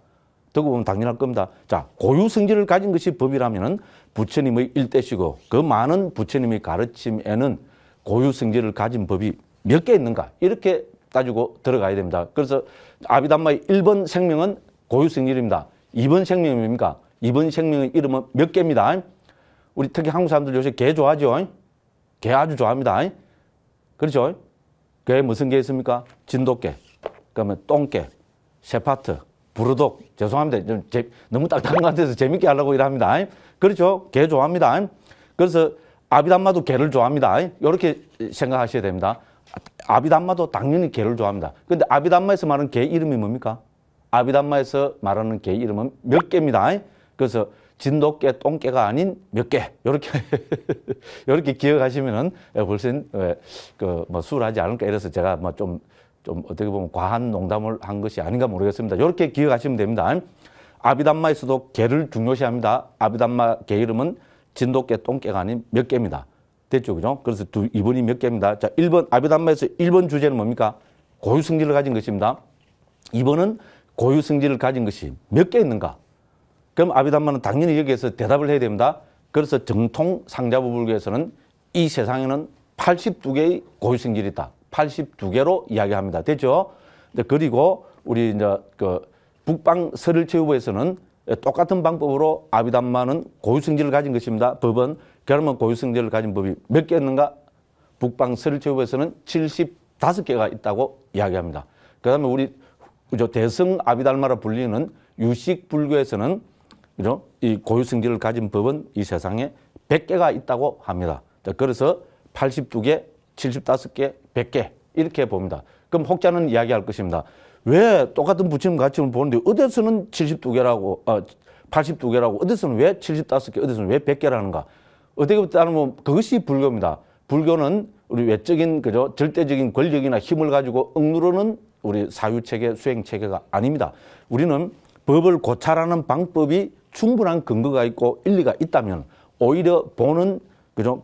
듣고 보면 당연할 겁니다. 자, 고유 성질을 가진 것이 법이라면은 부처님의 일대시고 그 많은 부처님의 가르침에는 고유 성질을 가진 법이 몇 개 있는가? 이렇게 따지고 들어가야 됩니다. 그래서 아비담마의 1번 생명은 고유 성질입니다. 2번 생명이 뭡니까? 2번 생명의 이름은 몇 개입니다. 우리 특히 한국 사람들 요새 개 좋아하죠? 개 아주 좋아합니다. 그렇죠? 개 무슨 개 있습니까? 진돗개, 그러면 똥개, 세파트, 부르독. 죄송합니다. 좀 너무 딱딱한 것 같아서 재밌게 하려고 일합니다. 그렇죠? 개 좋아합니다. 그래서 아비담마도 개를 좋아합니다. 이렇게 생각하셔야 됩니다. 아비담마도 당연히 개를 좋아합니다. 그런데 아비담마에서 말하는 개 이름이 뭡니까? 아비담마에서 말하는 개 이름은 몇 개입니다. 그래서 진돗개, 똥개가 아닌 몇 개. 이렇게, 이렇게 기억하시면은 훨씬, 수월하지 않을까. 이래서 제가 좀 어떻게 보면 과한 농담을 한 것이 아닌가 모르겠습니다. 이렇게 기억하시면 됩니다. 아비담마에서도 개를 중요시합니다. 아비담마 개 이름은 진돗개, 똥개가 아닌 몇 개입니다. 됐죠, 그죠? 그래서 2번이 몇 개입니다. 자, 1번, 아비담마에서 1번 주제는 뭡니까? 고유 성질을 가진 것입니다. 2번은 고유 성질을 가진 것이 몇 개 있는가? 그럼 아비담마는 당연히 여기에서 대답을 해야 됩니다. 그래서 정통 상자부 불교에서는 이 세상에는 82개의 고유 성질이 있다. 82개로 이야기합니다. 됐죠? 그리고 우리 이제 북방 설일체유부에서는 똑같은 방법으로 아비담마는 고유 성질을 가진 것입니다. 법은 그러면 고유 성질을 가진 법이 몇 개 있는가? 북방 설일체유부에서는 75개가 있다고 이야기합니다. 그다음에 우리 대성 아비달마라 불리는 유식 불교에서는 그죠? 이 고유 성질을 가진 법은 이 세상에 100개가 있다고 합니다. 자, 그래서 82개, 75개, 100개 이렇게 봅니다. 그럼 혹자는 이야기할 것입니다. 왜 똑같은 부처님 가르침을 보는데 어디서는 72개라고 82개라고 어디서는 왜 75개 어디서는 왜 100개라는가? 어떻게 따르면 그것이 불교입니다. 불교는 우리 외적인 그죠? 절대적인 권력이나 힘을 가지고 억누르는 우리 사유체계, 수행체계가 아닙니다. 우리는 법을 고찰하는 방법이 충분한 근거가 있고 일리가 있다면 오히려 보는 그죠?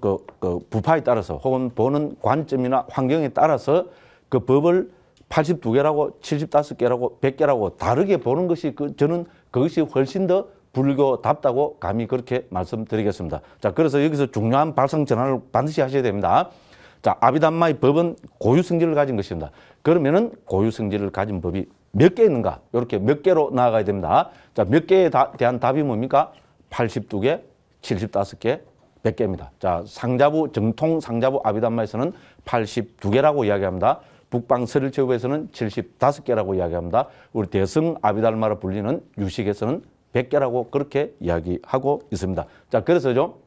부파에 따라서 혹은 보는 관점이나 환경에 따라서 그 법을 82개라고 75개라고 100개라고 다르게 보는 것이 저는 그것이 훨씬 더 불교답다고 감히 그렇게 말씀드리겠습니다. 자, 그래서 여기서 중요한 발상 전환을 반드시 하셔야 됩니다. 자, 아비담마의 법은 고유 성질을 가진 것입니다. 그러면은 고유 성질을 가진 법이 몇 개 있는가? 이렇게 몇 개로 나아가야 됩니다. 자, 몇 개에 대한 답이 뭡니까? 82개, 75개, 100개입니다. 자, 상자부, 정통 상자부 아비담마에서는 82개라고 이야기합니다. 북방 서ril체육에서는 75개라고 이야기합니다. 우리 대성 아비달마로 불리는 유식에서는 100개라고 그렇게 이야기하고 있습니다. 자, 그래서죠,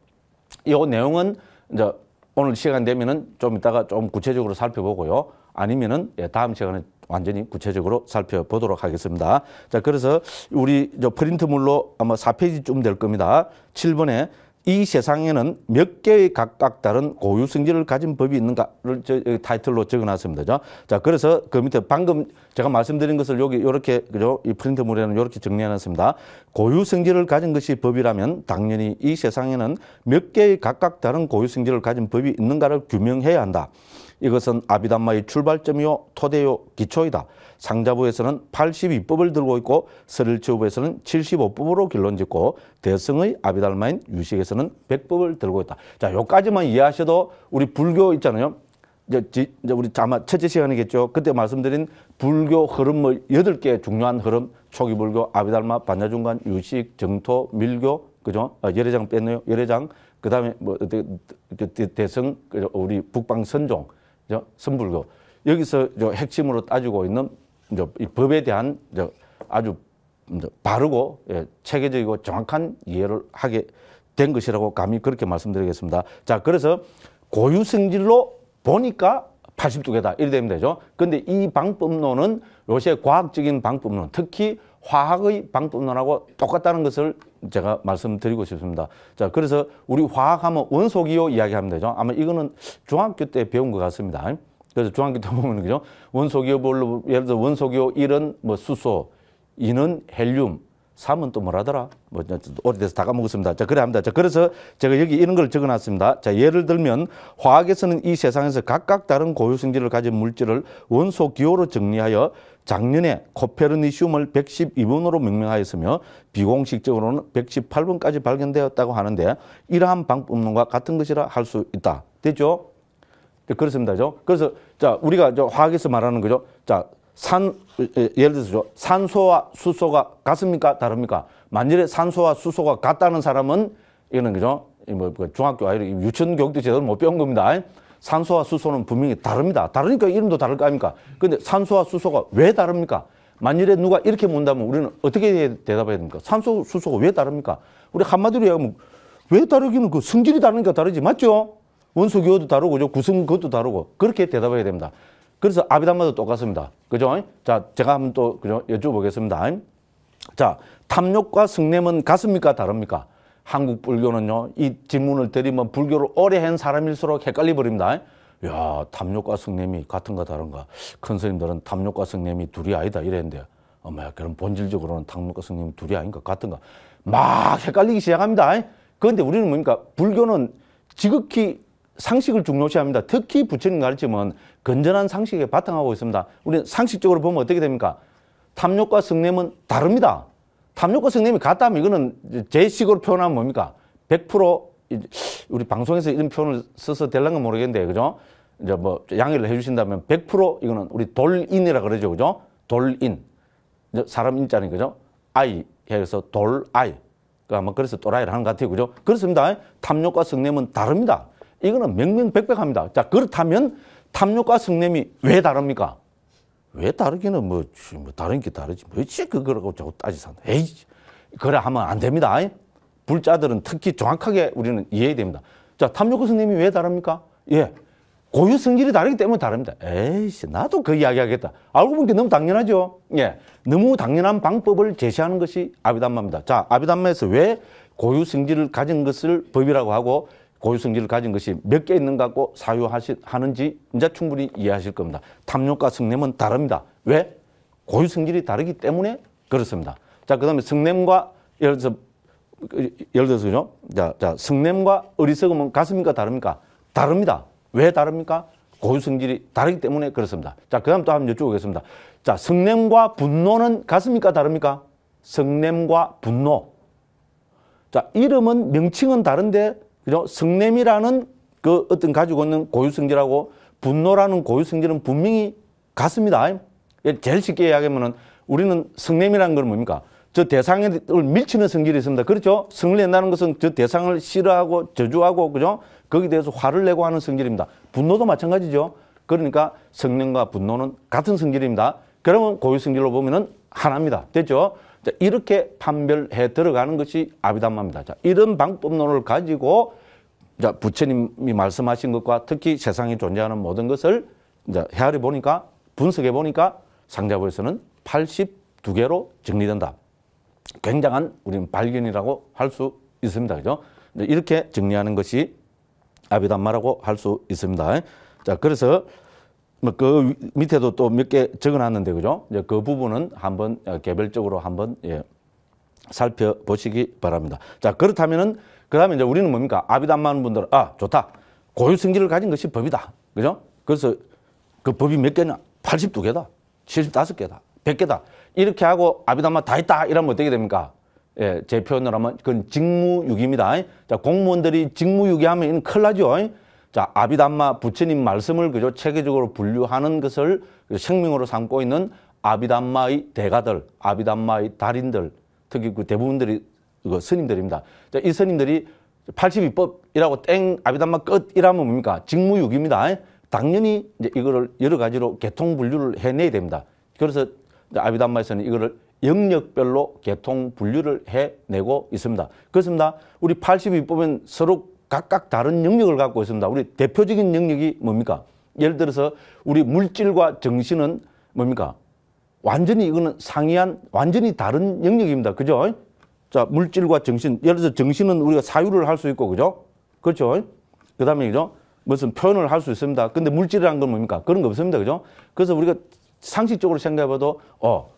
이 내용은 이제 오늘 시간 되면은 좀 이따가 좀 구체적으로 살펴보고요. 아니면은 다음 시간에 완전히 구체적으로 살펴보도록 하겠습니다. 자, 그래서 우리 프린트물로 아마 4페이지쯤 될 겁니다. 7번에 이 세상에는 몇 개의 각각 다른 고유 성질을 가진 법이 있는가를 타이틀로 적어놨습니다. 자, 그래서 그 밑에 방금 제가 말씀드린 것을 여기 이렇게 그죠? 이 프린트물에는 이렇게 정리해놨습니다. 고유 성질을 가진 것이 법이라면 당연히 이 세상에는 몇 개의 각각 다른 고유 성질을 가진 법이 있는가를 규명해야 한다. 이것은 아비담마의 출발점이요, 토대요, 기초이다. 상자부에서는 82법을 들고 있고 서릴체육부에서는 75법으로 결론짓고 대성의 아비달마인 유식에서는 100법을 들고 있다. 자, 요까지만 이해하셔도 우리 불교 있잖아요. 이제 우리 아마 첫째 시간이겠죠. 그때 말씀드린 불교 흐름 뭐 8개 중요한 흐름, 초기불교, 아비달마, 반야중간, 유식, 정토, 밀교, 그죠? 열애장 뺐네요. 열애장. 그다음에 뭐 대성, 우리 북방 선종, 선불교. 여기서 핵심으로 따지고 있는 이 법에 대한 아주 바르고 체계적이고 정확한 이해를 하게 된 것이라고 감히 그렇게 말씀드리겠습니다. 자, 그래서 고유 성질로 보니까 82개다. 이래 되면 되죠. 근데 이 방법론은 요새 과학적인 방법론, 특히 화학의 방법론하고 똑같다는 것을 제가 말씀드리고 싶습니다. 자, 그래서 우리 화학하면 원소기호 이야기하면 되죠. 아마 이거는 중학교 때 배운 것 같습니다. 그래서 중학교 때 보면, 그죠? 원소기호별로, 예를 들어 원소기호 1은 뭐 수소, 2는 헬륨, 3은 또 뭐라더라? 뭐, 오래돼서 다 까먹었습니다. 자, 그래 합니다. 자, 그래서 제가 여기 이런 걸 적어 놨습니다. 자, 예를 들면, 화학에서는 이 세상에서 각각 다른 고유 성질을 가진 물질을 원소기호로 정리하여 작년에 코페르니슘을 112번으로 명명하였으며, 비공식적으로는 118번까지 발견되었다고 하는데, 이러한 방법론과 같은 것이라 할 수 있다. 됐죠? 그렇습니다. 그래서, 자, 우리가 화학에서 말하는 거죠. 자, 예를 들어서 산소와 수소가 같습니까? 다릅니까? 만일에 산소와 수소가 같다는 사람은, 이거는, 그죠? 뭐, 중학교 아이들 유치원 교육도 제대로 못 배운 겁니다. 산소와 수소는 분명히 다릅니다. 다르니까 이름도 다를 거 아닙니까? 근데 산소와 수소가 왜 다릅니까? 만일에 누가 이렇게 묻는다면 우리는 어떻게 대답해야 됩니까? 산소, 수소가 왜 다릅니까? 우리 한마디로 얘기하면 왜 다르기는 그 성질이 다르니까 다르지. 맞죠? 원소기호도 다르고, 구성 그것도 다르고. 그렇게 대답해야 됩니다. 그래서 아비담마도 똑같습니다. 그죠? 자, 제가 한번 또, 그죠? 여쭤보겠습니다. 자, 탐욕과 성냄은 같습니까? 다릅니까? 한국 불교는요, 이 질문을 드리면 불교를 오래 한 사람일수록 헷갈려 버립니다. 야, 탐욕과 성냄이 같은가 다른가? 큰 스님들은 탐욕과 성냄이 둘이 아니다 이랬는데, 엄마야, 그럼 본질적으로는 탐욕과 성냄이 둘이 아닌가? 같은가? 막 헷갈리기 시작합니다. 그런데 우리는 뭡니까? 불교는 지극히 상식을 중요시합니다. 특히 부처님 가르침은 건전한 상식에 바탕하고 있습니다. 우리는 상식적으로 보면 어떻게 됩니까? 탐욕과 성냄은 다릅니다. 탐욕과 성냄이 같다면 이거는 제 식으로 표현하면 뭡니까? 100% 우리 방송에서 이런 표현을 써서 될랑은 모르겠는데, 그죠? 이제 뭐 양해를 해주신다면 100% 이거는 우리 돌인이라 그러죠, 그죠? 돌인. 사람 인자는, 그죠? 아이 해서 돌아이. 아마 그래서 또라이를 하는 것 같아요, 그죠? 그렇습니다. 탐욕과 성냄은 다릅니다. 이거는 명명백백합니다. 자, 그렇다면 탐욕과 성냄이 왜 다릅니까? 왜 다르기는 뭐 다른 게 다르지. 뭐지 그거라고 자꾸 따지산다. 에이, 그래 하면 안 됩니다. 불자들은 특히 정확하게 우리는 이해해야 됩니다. 자, 탐욕과 성냄이 왜 다릅니까? 예, 고유 성질이 다르기 때문에 다릅니다. 에이씨, 나도 그 이야기 하겠다. 알고 보니까 너무 당연하죠. 예, 너무 당연한 방법을 제시하는 것이 아비담마입니다. 자, 아비담마에서 왜 고유 성질을 가진 것을 법이라고 하고 고유 성질을 가진 것이 몇 개 있는 것 같고 사유하는지 이제 충분히 이해하실 겁니다. 탐욕과 성냄은 다릅니다. 왜? 고유 성질이 다르기 때문에 그렇습니다. 자, 그 다음에 성냄과 예를 들어서, 그죠? 자, 성냄과 어리석음은 같습니까? 다릅니까? 다릅니다. 왜 다릅니까? 고유 성질이 다르기 때문에 그렇습니다. 자, 그 다음 또 한번 여쭤보겠습니다. 자, 성냄과 분노는 같습니까? 다릅니까? 성냄과 분노. 자, 이름은, 명칭은 다른데, 그죠? 성냄이라는 그 어떤 가지고 있는 고유성질하고 분노라는 고유성질은 분명히 같습니다. 제일 쉽게 이야기하면은 우리는 성냄이라는 건 뭡니까? 저 대상을 밀치는 성질이 있습니다. 그렇죠? 성을 낸다는 것은 저 대상을 싫어하고 저주하고, 그죠? 거기에 대해서 화를 내고 하는 성질입니다. 분노도 마찬가지죠. 그러니까 성냄과 분노는 같은 성질입니다. 그러면 고유 성질로 보면은 하나입니다. 됐죠? 자, 이렇게 판별해 들어가는 것이 아비담마입니다. 자, 이런 방법론을 가지고 자, 부처님이 말씀하신 것과 특히 세상에 존재하는 모든 것을 이제 헤아려 보니까, 분석해 보니까 상자부에서는 82개로 정리된다. 굉장한 우리는 발견이라고 할 수 있습니다. 그죠? 이렇게 정리하는 것이 아비담마라고 할 수 있습니다. 자, 그래서 뭐 그 밑에도 또 몇 개 적어놨는데, 그죠? 이제 그 부분은 한번 개별적으로 한번 살펴보시기 바랍니다. 자, 그렇다면은 그 다음에 이제 우리는 뭡니까? 아비담마 하는 분들은 좋다. 고유 성질을 가진 것이 법이다. 그죠? 그래서 그 법이 몇 개냐? 82개다. 75개다. 100개다. 이렇게 하고 아비담마 다 했다. 이러면 어떻게 됩니까? 예, 제 표현으로 하면 그건 직무유기입니다. 자, 공무원들이 직무유기하면 이는 큰일 나죠. 자, 아비담마 부처님 말씀을 그저 체계적으로 분류하는 것을 생명으로 삼고 있는 아비담마의 대가들, 아비담마의 달인들, 특히 그 대부분들이 그 스님들입니다. 자, 이 스님들이 82법이라고 땡 아비담마 끝이라면 뭡니까? 직무유기입니다. 당연히 이제 이거를 여러 가지로 계통 분류를 해내야 됩니다. 그래서 아비담마에서는 이거를 영역별로 계통 분류를 해내고 있습니다. 그렇습니다. 우리 82법은 서로 각각 다른 영역을 갖고 있습니다. 우리 대표적인 영역이 뭡니까? 예를 들어서 우리 물질과 정신은 뭡니까? 완전히 이거는 상이한 완전히 다른 영역입니다. 그죠? 자, 물질과 정신. 예를 들어서 정신은 우리가 사유를 할 수 있고, 그죠? 그렇죠? 그 다음에, 그죠? 무슨 표현을 할 수 있습니다. 근데 물질이라는 건 뭡니까? 그런 거 없습니다. 그죠? 그래서 우리가 상식적으로 생각해봐도,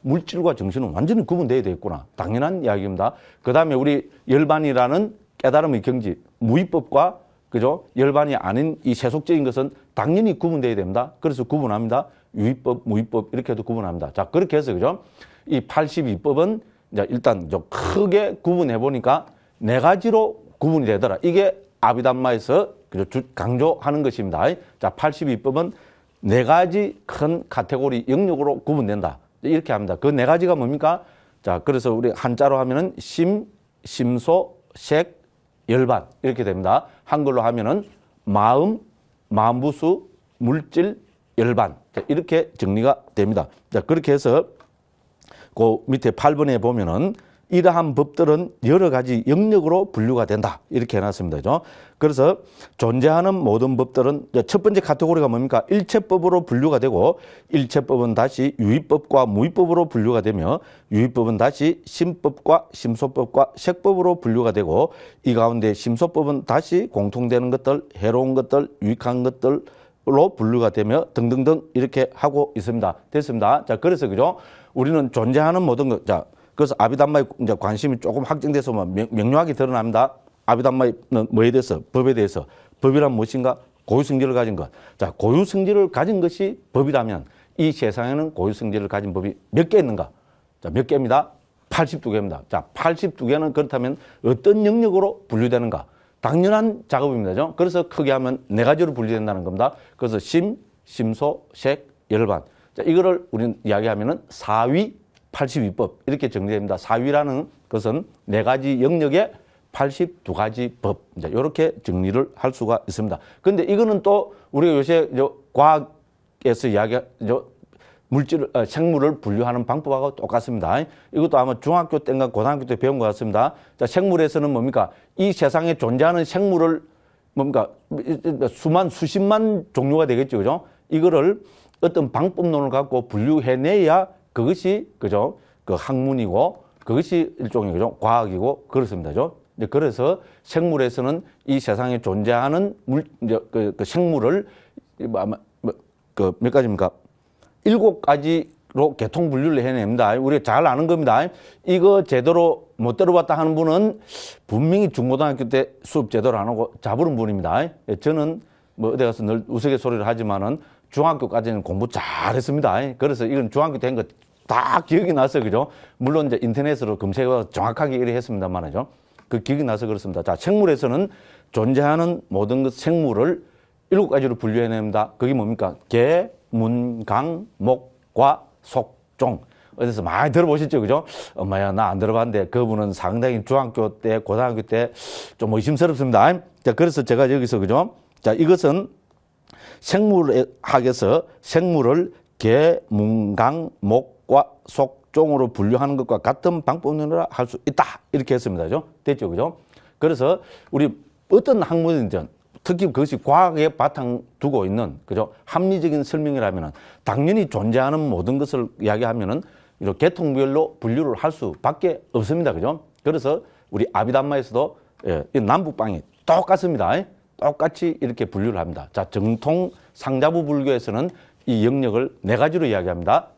물질과 정신은 완전히 구분되어야 되겠구나. 당연한 이야기입니다. 그 다음에 우리 열반이라는 깨달음의 경지, 무위법과, 그죠? 열반이 아닌 이 세속적인 것은 당연히 구분되어야 됩니다. 그래서 구분합니다. 유위법, 무위법, 이렇게 해도 구분합니다. 자, 그렇게 해서, 그죠? 이 82법은 이제 일단 좀 크게 구분해 보니까 4가지로 구분이 되더라. 이게 아비담마에서 강조하는 것입니다. 자, 82법은 4가지 큰 카테고리 영역으로 구분된다. 이렇게 합니다. 그 4가지가 뭡니까? 자, 그래서 우리 한자로 하면은 심, 심소, 색, 열반 이렇게 됩니다. 한글로 하면은 마음, 마음부수, 물질, 열반. 자, 이렇게 정리가 됩니다. 자, 그렇게 해서 그 밑에 8번에 보면은 이러한 법들은 여러 가지 영역으로 분류가 된다. 이렇게 해놨습니다. 그죠? 그래서 존재하는 모든 법들은 첫 번째 카테고리가 뭡니까? 일체법으로 분류가 되고 일체법은 다시 유의법과 무의법으로 분류가 되며 유의법은 다시 심법과 심소법과 색법으로 분류가 되고 이 가운데 심소법은 다시 공통되는 것들, 해로운 것들, 유익한 것들로 분류가 되며 등등등 이렇게 하고 있습니다. 됐습니다. 자, 그래서 그죠? 우리는 존재하는 모든 것, 자, 그래서 아비담마에 이제 관심이 조금 확정돼서 명료하게 드러납니다. 아비담마는 뭐에 대해서? 법에 대해서. 법이란 무엇인가? 고유성질을 가진 것. 자, 고유성질을 가진 것이 법이라면 이 세상에는 고유성질을 가진 법이 몇 개 있는가? 자, 몇 개입니다? 82개입니다. 자, 82개는 그렇다면 어떤 영역으로 분류되는가? 당연한 작업입니다. 그래서 크게 하면 4가지로 분류된다는 겁니다. 그래서 심, 심소, 색, 열반. 자, 이거를 우리는 이야기하면은 사위 82법 이렇게 정리됩니다. 사위라는 것은 4가지 영역의 82가지 법. 이렇게 정리를 할 수가 있습니다. 그런데 이거는 또 우리가 요새 과학에서 물질을, 생물을 분류하는 방법하고 똑같습니다. 이것도 아마 중학교 때인가 고등학교 때 배운 것 같습니다. 자, 생물에서는 뭡니까? 이 세상에 존재하는 생물을 뭡니까? 수십만 종류가 되겠죠. 그죠? 이거를 어떤 방법론을 갖고 분류해내야 그것이, 그죠? 그 학문이고, 그것이 일종의, 그죠? 과학이고, 그렇습니다. 그죠? 그래서 생물에서는 이 세상에 존재하는 그 생물을, 몇 가지입니까? 7가지로 계통 분류를 해냅니다. 우리가 잘 아는 겁니다. 이거 제대로 못 들어봤다 하는 분은 분명히 중고등학교 때 수업 제대로 안 하고 자부른 분입니다. 저는 뭐 어디 가서 늘 우스갯소리를 하지만은 중학교까지는 공부 잘했습니다. 그래서 이건 중학교 때 한 거 다 기억이 나서 그죠? 물론 이제 인터넷으로 검색해서 정확하게 이래 했습니다만이죠. 그 기억이 나서 그렇습니다. 자, 생물에서는 존재하는 모든 것 생물을 7가지로 분류해냅니다. 그게 뭡니까? 개, 문, 강, 목, 과, 속, 종. 어디서 많이 들어보셨죠, 그죠? 엄마야, 나 안 들어봤는데 그분은 상당히 중학교 때, 고등학교 때 좀 의심스럽습니다. 자, 그래서 제가 여기서, 그죠? 자, 이것은 생물학에서 생물을 개, 문, 강, 목과 속종으로 분류하는 것과 같은 방법론이라 할 수 있다. 이렇게 했습니다. 그죠? 됐죠, 그죠? 그래서 우리 어떤 학문이든 특히 그것이 과학에 바탕 두고 있는, 그죠? 합리적인 설명이라면은 당연히 존재하는 모든 것을 이야기하면은 이렇게 계통별로 분류를 할 수밖에 없습니다. 그죠? 그래서 우리 아비담마에서도 이 남북방이 똑같습니다. 똑같이 이렇게 분류를 합니다. 자, 정통 상자부 불교에서는 이 영역을 네 가지로 이야기합니다.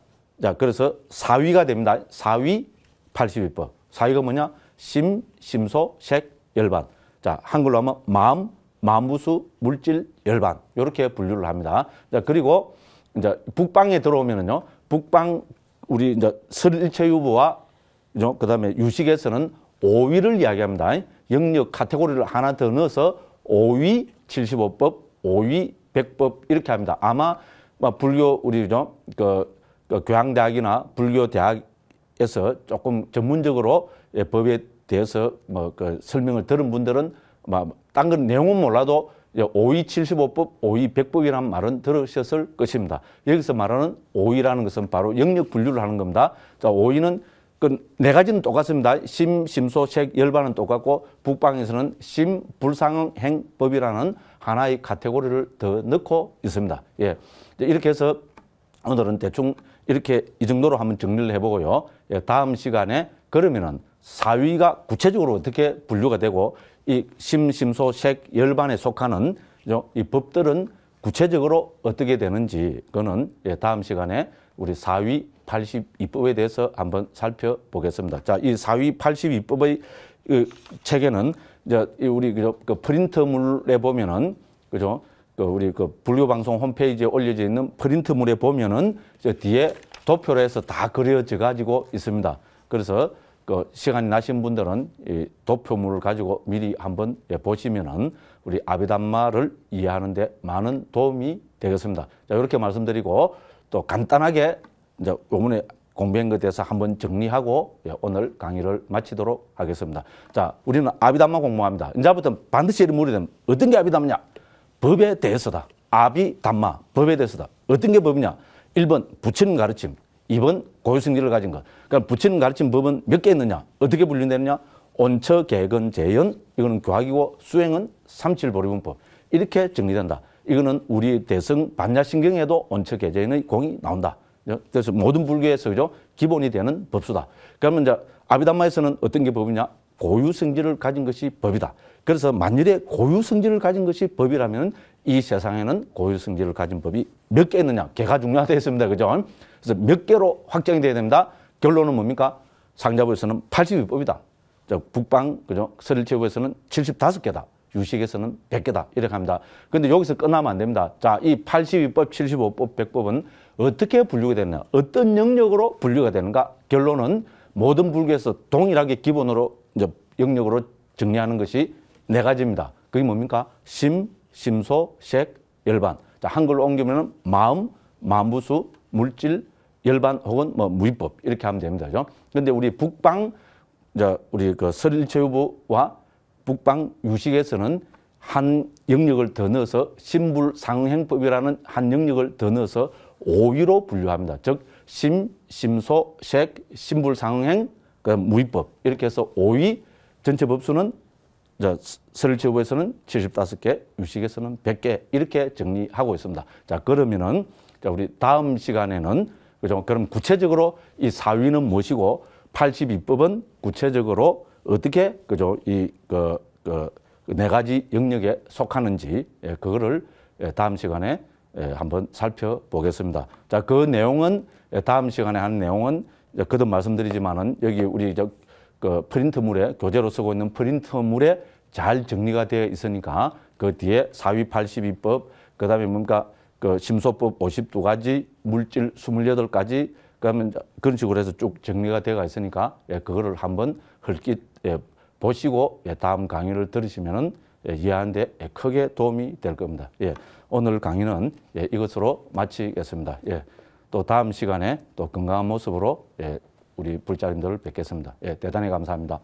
자, 그래서 사위가 됩니다. 사위 82법. 사위가 뭐냐? 심, 심소, 색, 열반. 자, 한글로 하면 마음, 마음부수, 물질, 열반. 이렇게 분류를 합니다. 자, 그리고 이제 북방에 들어오면은요, 북방 우리 이제 설일체유보와 그 다음에 유식에서는 오위를 이야기합니다. 영역 카테고리를 하나 더 넣어서 오위 75법, 오위 100법 이렇게 합니다. 아마 불교 우리 교양대학이나 불교대학에서 조금 전문적으로 법에 대해서 설명을 들은 분들은 딴 건 내용은 몰라도 오위 75법, 오위 100법이라는 말은 들으셨을 것입니다. 여기서 말하는 오위라는 것은 바로 영역 분류를 하는 겁니다. 자, 오위는 그 네 가지는 똑같습니다. 심, 심소, 색, 열반은 똑같고 북방에서는 심, 불상응, 행법이라는 하나의 카테고리를 더 넣고 있습니다. 예, 이렇게 해서 오늘은 대충 이렇게 이 정도로 한번 정리를 해보고요. 예, 다음 시간에 그러면은 사위가 구체적으로 어떻게 분류가 되고 이 심, 심소, 색, 열반에 속하는 이 법들은 구체적으로 어떻게 되는지 그거는 다음 시간에 우리 사위 82법에 대해서 한번 살펴보겠습니다. 자, 이 사위 82법의 책에는 이제 우리 그 프린트물에 보면은 그죠? 우리 불교 방송 홈페이지에 올려져 있는 프린트물에 보면은 뒤에 도표로 해서 다 그려져 가지고 있습니다. 그래서 시간이 나신 분들은 이 도표물을 가지고 미리 한번 보시면은 우리 아비담마를 이해하는 데 많은 도움이 되겠습니다. 자, 이렇게 말씀드리고 또 간단하게 이제 요번에 공부한 것에 대해서 한번 정리하고 오늘 강의를 마치도록 하겠습니다. 자, 우리는 아비담마 공부합니다. 이제부터 반드시 물어야 되면 어떤 게 아비담마냐? 법에 대해서다. 아비담마, 법에 대해서다. 어떤 게 법이냐? 1번 부처님 가르침, 2번 고유성질을 가진 것. 그러니까 부처님 가르친 법은 몇 개 있느냐? 어떻게 분류되느냐? 온처, 개근, 재연, 이거는 교학이고 수행은 삼칠보리분법. 이렇게 정리된다. 이거는 우리 대성 반야신경에도 온처, 개재연의 공이 나온다. 그래서 모든 불교에서 그죠? 기본이 되는 법수다. 그러면 이제 아비담마에서는 어떤 게 법이냐? 고유성질을 가진 것이 법이다. 그래서 만일에 고유성질을 가진 것이 법이라면 이 세상에는 고유성질을 가진 법이 몇 개 있느냐? 개가 중요하다 했습니다. 그죠? 그래서 몇 개로 확정이 돼야 됩니다. 결론은 뭡니까? 상자부에서는 82법이다. 북방, 그죠? 설일체부에서는 75개다. 유식에서는 100개다. 이렇게 합니다. 그런데 여기서 끝나면 안 됩니다. 자, 이 82법, 75법, 100법은 어떻게 분류가 되느냐? 어떤 영역으로 분류가 되는가? 결론은 모든 불교에서 동일하게 기본으로 이제 영역으로 정리하는 것이 네 가지입니다. 그게 뭡니까? 심, 심소, 색, 열반. 자, 한글로 옮기면은 마음, 마음부수, 물질, 열반 혹은 무위법 이렇게 하면 됩니다. 그죠? 그런데 우리 북방, 우리 설일체유부와 북방 유식에서는 한 영역을 더 넣어서 심불상행법이라는 한 영역을 더 넣어서 5위로 분류합니다. 즉 심, 심소, 색, 심불상행, 무위법 이렇게 해서 5위 전체 법수는 설일체유부에서는 75개, 유식에서는 100개 이렇게 정리하고 있습니다. 자, 그러면은 우리 다음 시간에는 그죠? 그럼 구체적으로 이 사위는 무엇이고 82법은 구체적으로 어떻게 그죠? 네 가지 영역에 속하는지 그거를 다음 시간에 한번 살펴보겠습니다. 자, 그 내용은 다음 시간에 한 내용은 거듭 말씀드리지만은 여기 우리 프린트물에 교재로 쓰고 있는 프린트물에 잘 정리가 되어 있으니까 그 뒤에 사위 82법 그다음에 뭔가 심소법 52가지, 물질 28가지 그러면 그런 식으로 해서 쭉 정리가 되어 있으니까 그거를 한번 흘낏 보시고 다음 강의를 들으시면은 이해하는 데 크게 도움이 될 겁니다. 오늘 강의는 이것으로 마치겠습니다. 또 다음 시간에 또 건강한 모습으로 우리 불자님들을 뵙겠습니다. 대단히 감사합니다.